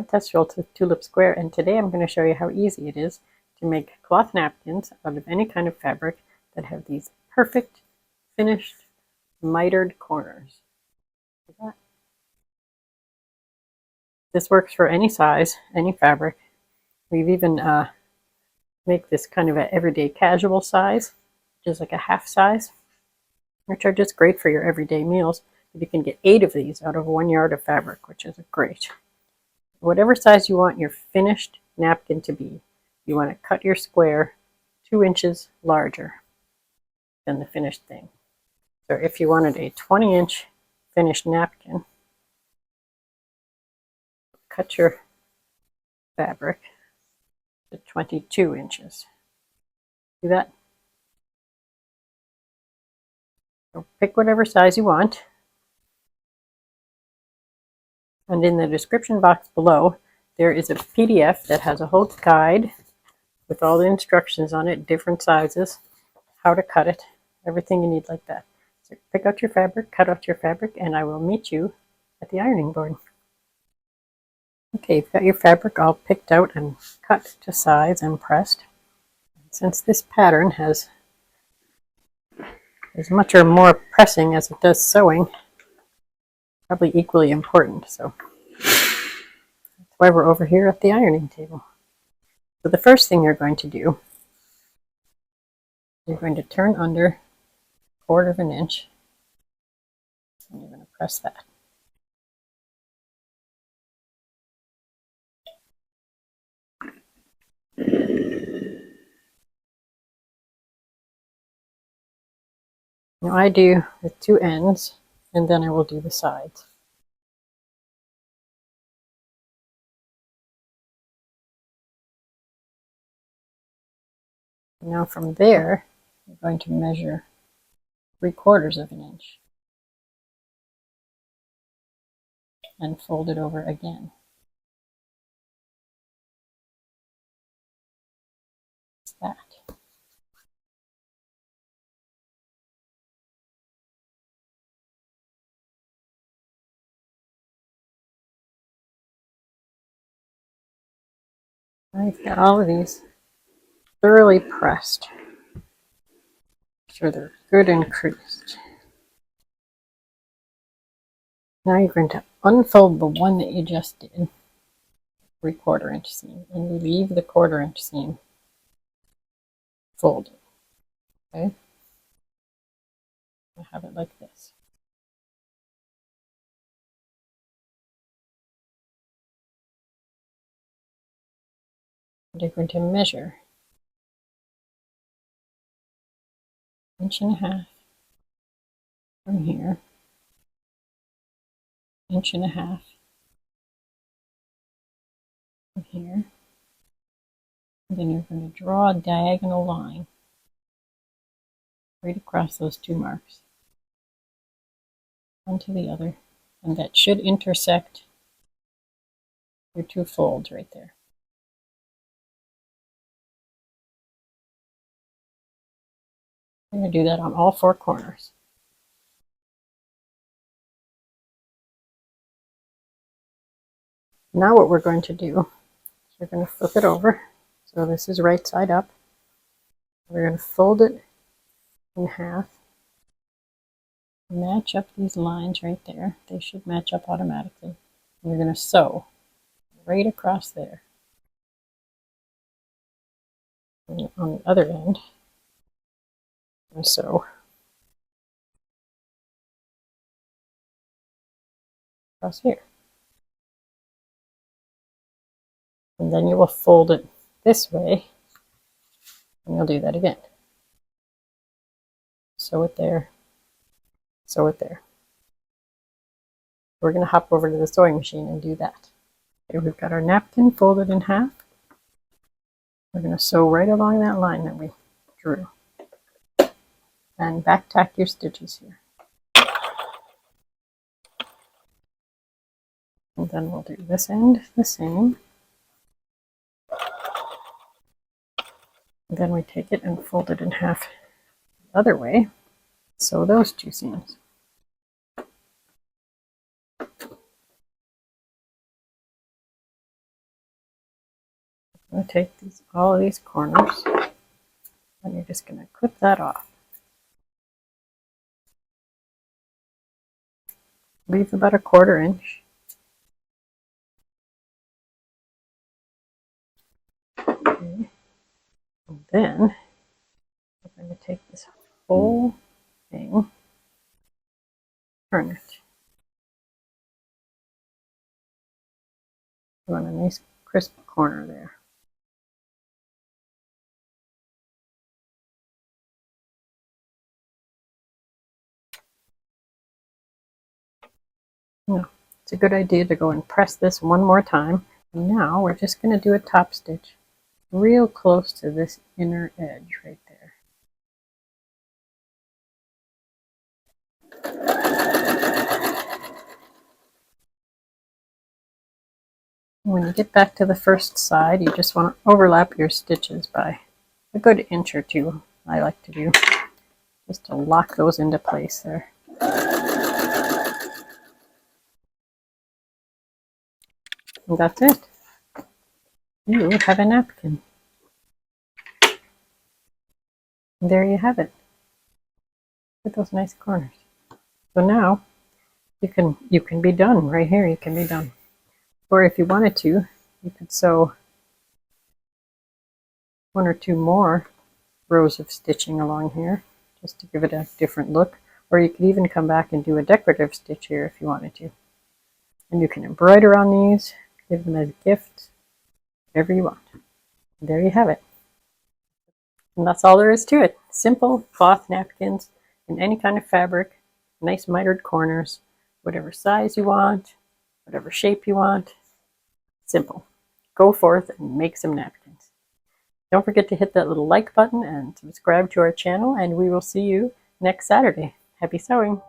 test results with Tulip Square, and today I'm going to show you how easy it is to make cloth napkins out of any kind of fabric that have these perfect finished mitered corners. This works for any size, any fabric. We've even make this kind of an everyday casual size, which is like a half size, which are just great for your everyday meals. You can get 8 of these out of 1 yard of fabric, which is great. Whatever size you want your finished napkin to be, you want to cut your square 2 inches larger than the finished thing. So if you wanted a 20-inch finished napkin, cut your fabric to 22 inches. See that? So pick whatever size you want. And in the description box below, there is a PDF that has a whole guide with all the instructions on it, different sizes, how to cut it, everything you need like that. So pick out your fabric, cut out your fabric, and I will meet you at the ironing board. Okay, you've got your fabric all picked out and cut to size and pressed. Since this pattern has as much or more pressing as it does sewing, probably equally important, so that's why we're over here at the ironing table. So the first thing you're going to do, you're going to turn under 1/4 of an inch, and you're going to press that. Now I do the 2 ends, and then I will do the sides. Now from there, you're going to measure 3/4 of an inch and fold it over again. That's that. I've got all of these thoroughly pressed. Make sure they're good and creased. Now you're going to unfold the one that you just did, 3/4 inch seam, and leave the 1/4 inch seam folded. Okay? I have it like this. And you're going to measure 1.5 inches from here, 1.5 inches from here, and then you're going to draw a diagonal line right across those 2 marks, one to the other, and that should intersect your 2 folds right there. I'm going to do that on all 4 corners. Now what we're going to do is we're going to flip it over. So this is right side up. We're going to fold it in half. Match up these lines right there. They should match up automatically. And you're going to sew right across there. And on the other end, I'm going to sew across here. And then you will fold it this way, and you'll do that again. Sew it there, sew it there. We're going to hop over to the sewing machine and do that. Okay, we've got our napkin folded in half. We're going to sew right along that line that we drew. And back tack your stitches here. And then we'll do this end the same. And then we take it and fold it in half the other way. Sew those 2 seams. I'm going to take all of these corners, and you're just going to clip that off. Leave about a 1/4 inch. Okay. And then we're going to take this whole thing, turn it. You want a nice crisp corner there. Now, it's a good idea to go and press this one more time. And now we're just going to do a top stitch real close to this inner edge right there. When you get back to the first side, you just want to overlap your stitches by a good inch or 2, I like to do, just to lock those into place there. And that's it. You have a napkin. And there you have it. With those nice corners. So now you can be done right here. You can be done. Or if you wanted to, you could sew 1 or 2 more rows of stitching along here just to give it a different look. Or you could even come back and do a decorative stitch here if you wanted to. And you can embroider on these, give them as gifts, whatever you want. And there you have it. And that's all there is to it. Simple cloth napkins in any kind of fabric, nice mitered corners, whatever size you want, whatever shape you want. Simple. Go forth and make some napkins. Don't forget to hit that little like button and subscribe to our channel, and we will see you next Saturday. Happy sewing!